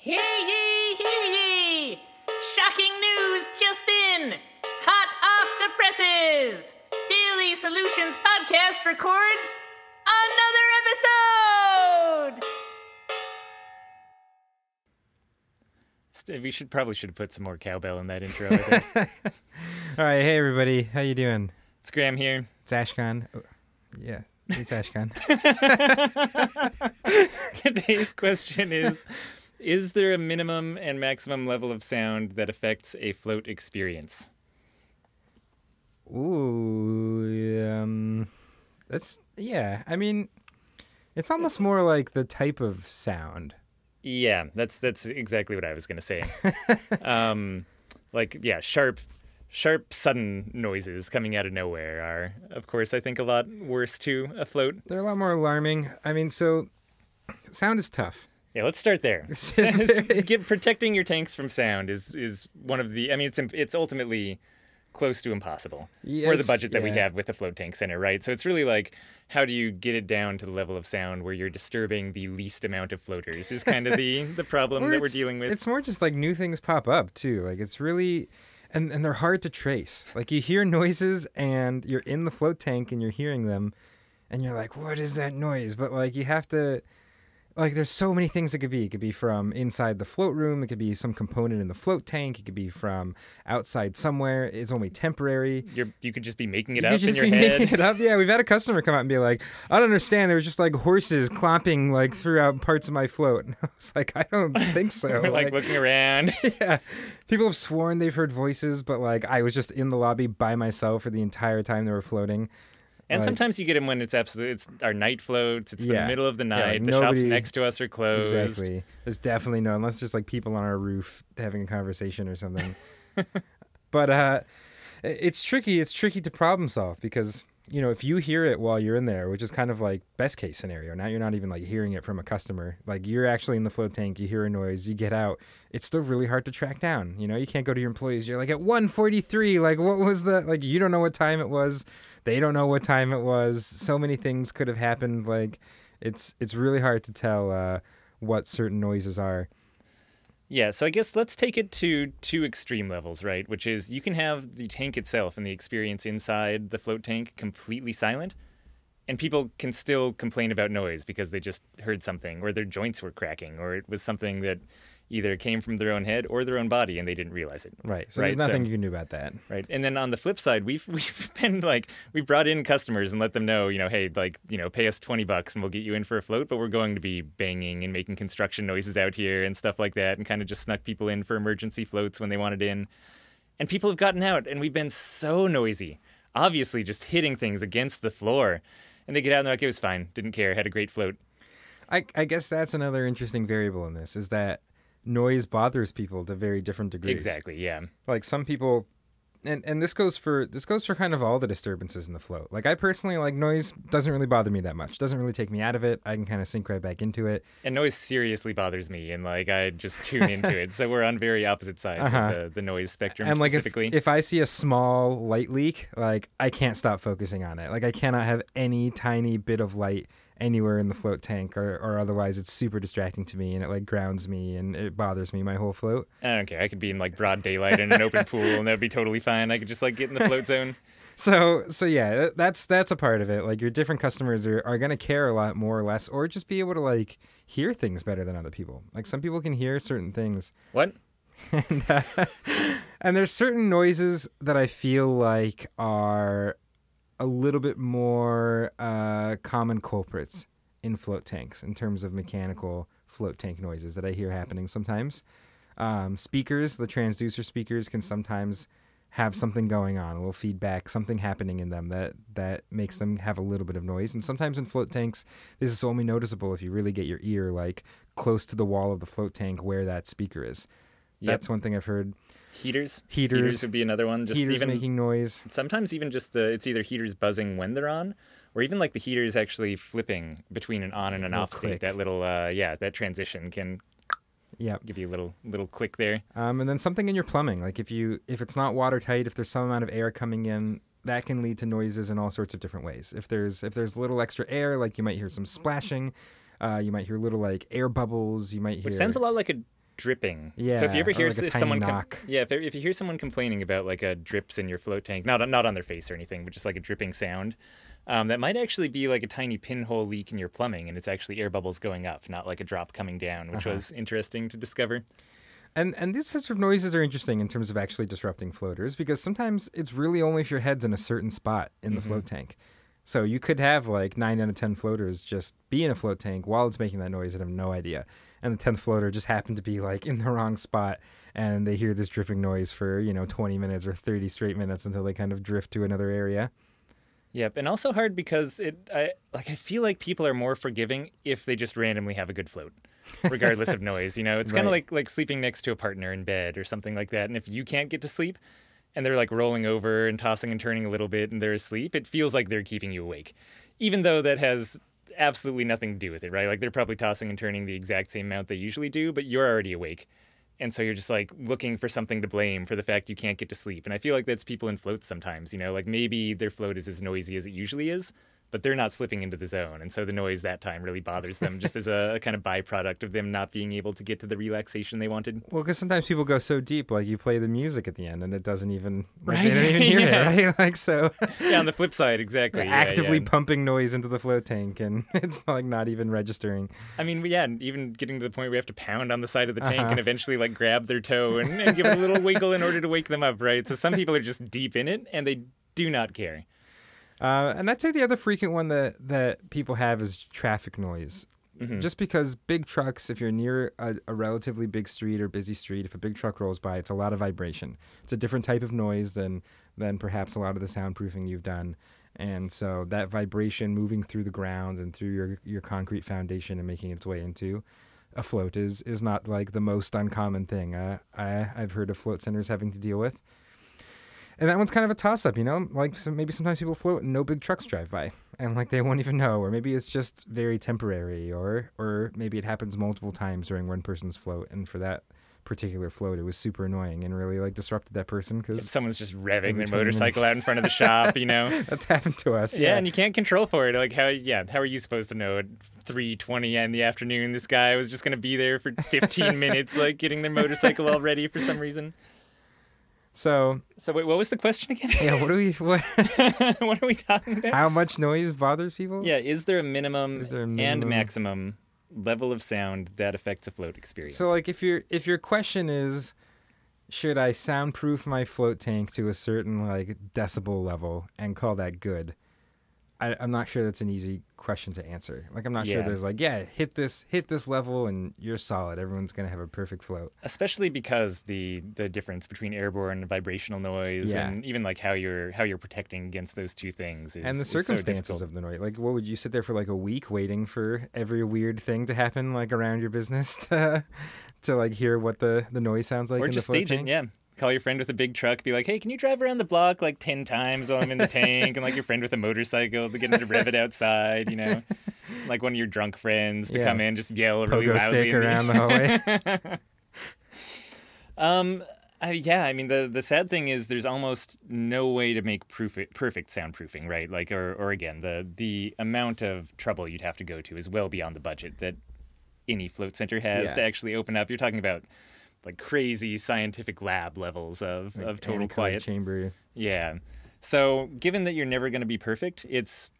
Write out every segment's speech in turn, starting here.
Hear ye, hear ye! Shocking news just in! Hot off the presses! Daily Solutions Podcast records another episode! We probably should have put some more cowbell in that intro, I think. All right, hey everybody, how you doing? It's Graham here. It's Ashkahn. Oh, yeah, it's Ashkahn. Today's question is there a minimum and maximum level of sound that affects a float experience? Ooh, I mean, it's almost more like the type of sound. Yeah, that's exactly what I was going to say. Sharp, sudden noises coming out of nowhere are, of course, I think a lot worse to a float. They're a lot more alarming. I mean, so sound is tough. Yeah, let's start there. Protecting your tanks from sound is one of the. I mean, it's ultimately close to impossible for the budget that we have with the float tank center, right? So it's really like, how do you get it down to the level of sound where you're disturbing the least amount of floaters is kind of the problem that we're dealing with. It's more just like new things pop up too. Like it's really, and they're hard to trace. Like you hear noises and you're in the float tank and you're hearing them and you're like, what is that noise? But like you have to, like there's so many things it could be. It could be from inside the float room. It could be some component in the float tank. It could be from outside somewhere. It's only temporary. You could just be making it up in your head. Making it up. Yeah, we've had a customer come out and be like, I don't understand. There was just like horses clomping like throughout parts of my float. And I was like, I don't think so. We're like looking around. Yeah. People have sworn they've heard voices, but like I was just in the lobby by myself for the entire time they were floating. And sometimes you get them when it's our night floats. It's the middle of the night. The shops next to us are closed. Exactly. There's definitely unless there's like people on our roof having a conversation or something. But it's tricky. It's tricky to problem solve because, if you hear it while you're in there, which is kind of like best case scenario. Now you're not even like hearing it from a customer. Like you're actually in the float tank. You hear a noise. You get out. It's still really hard to track down. You can't go to your employees. You're like at 1:43. Like what was the like? You don't know what time it was. They don't know what time it was. So many things could have happened. Like, it's really hard to tell what certain noises are. Yeah, so I guess let's take it to two extreme levels, right? Which is you can have the tank itself and the experience inside the float tank completely silent, and people can still complain about noise because they just heard something, or their joints were cracking, or it was something that either came from their own head or their own body and they didn't realize it. Right. So there's nothing you can do about that. Right. And then on the flip side, we've been like, we brought in customers and let them know, hey, pay us $20 and we'll get you in for a float, but we're going to be banging and making construction noises out here and stuff like that, and kind of just snuck people in for emergency floats when they wanted in. And people have gotten out and we've been so noisy, obviously just hitting things against the floor. And they get out and they're like, it was fine, didn't care, had a great float. I guess that's another interesting variable in this, is that noise bothers people to very different degrees. Exactly, yeah. Like some people, and this goes for kind of all the disturbances in the float. Like I personally, like noise doesn't really bother me that much. Doesn't really take me out of it. I can kind of sink right back into it. And noise seriously bothers me, and like I just tune into it. So we're on very opposite sides of the noise spectrum, and specifically. Like if I see a small light leak, like I can't stop focusing on it. Like I cannot have any tiny bit of light anywhere in the float tank, or otherwise it's super distracting to me and it like grounds me and it bothers me my whole float. I don't care. I could be in like broad daylight in an open pool and that'd be totally fine. I could just like get in the float zone. So yeah, that's a part of it. Like your different customers are going to care a lot more or less, or just be able to like hear things better than other people. Like some people can hear certain things. What? And there's certain noises that I feel like are a little bit more common culprits in float tanks in terms of mechanical float tank noises that I hear happening sometimes. Speakers, the transducer speakers, can sometimes have something going on, a little feedback, something happening in them that makes them have a little bit of noise. And sometimes in float tanks, this is only noticeable if you really get your ear like close to the wall of the float tank where that speaker is. Yep. That's one thing I've heard. Heaters would be another one. Just heaters even making noise. Sometimes even just it's either heaters buzzing when they're on, or even like the heaters actually flipping between an on and an off state. That little that transition can give you a little click there. And then something in your plumbing, like if it's not watertight, if there's some amount of air coming in, that can lead to noises in all sorts of different ways. If there's little extra air, like you might hear some splashing, you might hear little like air bubbles, you might hear. Which sounds a lot like dripping. Yeah, So if you ever or hear like a if tiny someone knock. if you hear someone complaining about like a drips in your float tank, not on their face or anything, but just like a dripping sound, that might actually be like a tiny pinhole leak in your plumbing, and it's actually air bubbles going up, not like a drop coming down, which was interesting to discover. And these sorts of noises are interesting in terms of actually disrupting floaters, because sometimes it's really only if your head's in a certain spot in the float tank. So you could have like 9 out of 10 floaters just be in a float tank while it's making that noise and have no idea. And the 10th floater just happened to be like in the wrong spot, and they hear this dripping noise for, 20 minutes or 30 straight minutes until they kind of drift to another area. Yep, and also hard because I feel like people are more forgiving if they just randomly have a good float, regardless of noise. It's kind of like sleeping next to a partner in bed or something like that. And if you can't get to sleep, and they're like rolling over and tossing and turning a little bit, and they're asleep, it feels like they're keeping you awake, even though that has absolutely nothing to do with it, right? Like they're probably tossing and turning the exact same amount they usually do, but you're already awake. And so you're just like looking for something to blame for the fact you can't get to sleep. And I feel like that's people in floats sometimes, like maybe their float is as noisy as it usually is, but they're not slipping into the zone. And so the noise that time really bothers them just as a kind of byproduct of them not being able to get to the relaxation they wanted. Well, because sometimes people go so deep, like you play the music at the end and it doesn't even, Right. they don't even hear it, right? Like, so Yeah, on the flip side, exactly. actively Yeah. pumping noise into the float tank, and it's like not even registering. I mean, yeah, even getting to the point where we have to pound on the side of the tank and eventually like grab their toe and give it a little wiggle in order to wake them up, right? So some people are just deep in it and they do not care. And I'd say the other frequent one that people have is traffic noise. Just because big trucks, if you're near a relatively big street or busy street, if a big truck rolls by, it's a lot of vibration. It's a different type of noise than perhaps a lot of the soundproofing you've done. And so that vibration moving through the ground and through your concrete foundation and making its way into a float is not like the most uncommon thing I've heard of float centers having to deal with. And that one's kind of a toss-up, Like maybe sometimes people float and no big trucks drive by, and like they won't even know, or maybe it's just very temporary, or maybe it happens multiple times during one person's float, and for that particular float, it was super annoying and really like disrupted that person because Someone's just revving their 20 motorcycle minutes. out in front of the shop, That's happened to us. Yeah, and you can't control for it. Like how are you supposed to know at 3:20 in the afternoon this guy was just going to be there for 15 minutes, like getting their motorcycle all ready for some reason? So wait, what was the question again? yeah, What are we talking about? how much noise bothers people? Yeah, is there a minimum, Is there a and minimum? maximum level of sound that affects a float experience? So like if your question is, should I soundproof my float tank to a certain like decibel level and call that good? I'm not sure that's an easy question to answer. Like I'm not sure Yeah. there's like, yeah, hit this level and you're solid. Everyone's gonna have a perfect float. especially because the difference between airborne and vibrational noise, Yeah. and even like how you're protecting against those two things is, And the is so circumstances difficult. of the noise. Like what would you sit there for like a week waiting for every weird thing to happen like around your business to like hear what the noise sounds like Or in just the float stage tank? it, yeah. Call your friend with a big truck, be like, hey, can you drive around the block like 10 times while I'm in the tank? And like your friend with a motorcycle to get him to rev it outside, Like one of your drunk friends to Yeah. come in, just yell really Pogo loudly. stick around the hallway. I mean, the sad thing is there's almost no way to make perfect soundproofing, right? Like, or again, the amount of trouble you'd have to go to is well beyond the budget that any float center has Yeah. to actually open up. You're talking about like crazy scientific lab levels of total Anechoic quiet. chamber. Yeah. So given that you're never going to be perfect, it's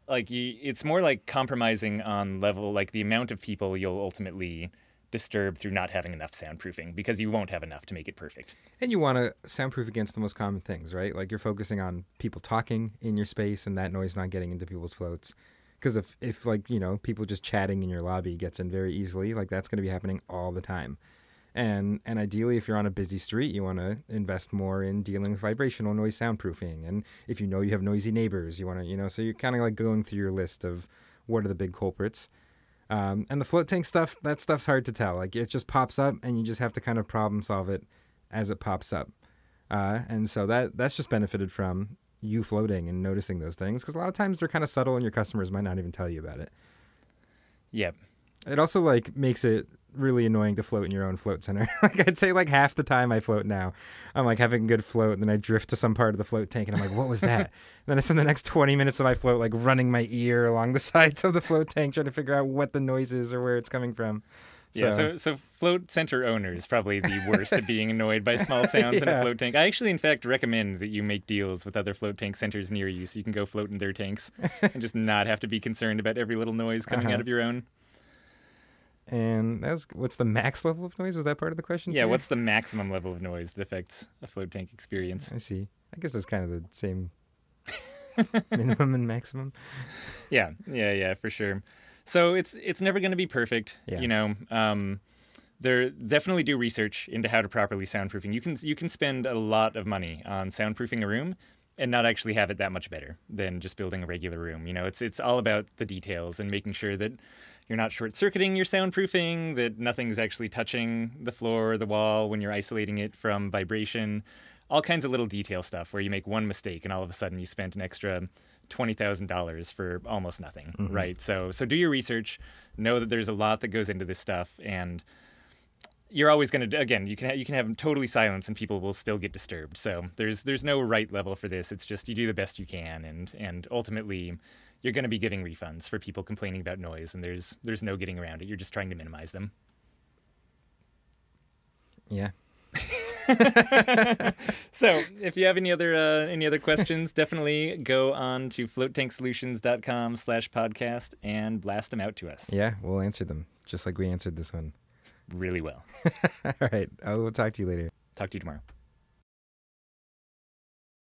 like it's more like compromising on level, like the amount of people you'll ultimately disturb through not having enough soundproofing, because you won't have enough to make it perfect. And you want to soundproof against the most common things, right? Like you're focusing on people talking in your space and that noise not getting into people's floats. Because if like, people just chatting in your lobby gets in very easily, like that's going to be happening all the time. And ideally, if you're on a busy street, you want to invest more in dealing with vibrational noise soundproofing. And if you have noisy neighbors, you want to, so you're kind of like going through your list of what are the big culprits. And the float tank stuff, that stuff's hard to tell. Like it just pops up and you just have to kind of problem solve it as it pops up. And so that's just benefited from you floating and noticing those things, because a lot of times they're kind of subtle and your customers might not even tell you about it. Yep. It also like makes it really annoying to float in your own float center. Like I'd say like half the time I float now, I'm like having a good float and then I drift to some part of the float tank and I'm like, what was that? And then I spend the next 20 minutes of my float like running my ear along the sides of the float tank trying to figure out what the noise is or where it's coming from. Yeah, so float center owner is probably the worst at being annoyed by small sounds in a float tank. I actually, in fact, recommend that you make deals with other float tank centers near you so you can go float in their tanks and just not have to be concerned about every little noise coming out of your own. And what's the max level of noise? Was that part of the question? Yeah, too? what's the maximum level of noise that affects a float tank experience? I see. I guess that's kind of the same minimum and maximum. Yeah, for sure. So it's never going to be perfect. Yeah. You know, there definitely do research into how to properly soundproofing. You can spend a lot of money on soundproofing a room and not actually have it that much better than just building a regular room. You know, it's all about the details and making sure that you're not short-circuiting your soundproofing, that nothing's actually touching the floor or the wall when you're isolating it from vibration. All kinds of little detail stuff where you make one mistake and all of a sudden you spent an extra $20,000 for almost nothing, right? So do your research, know that there's a lot that goes into this stuff, and you're always going to, again, you can have totally silence and people will still get disturbed. So there's no right level for this. It's just you do the best you can, and ultimately you're going to be giving refunds for people complaining about noise, and there's no getting around it. You're just trying to minimize them. Yeah. So if you have any other questions, definitely go on to floattanksolutions.com/podcast and blast them out to us. Yeah, we'll answer them just like we answered this one. Really well. All right. I will talk to you later. Talk to you tomorrow.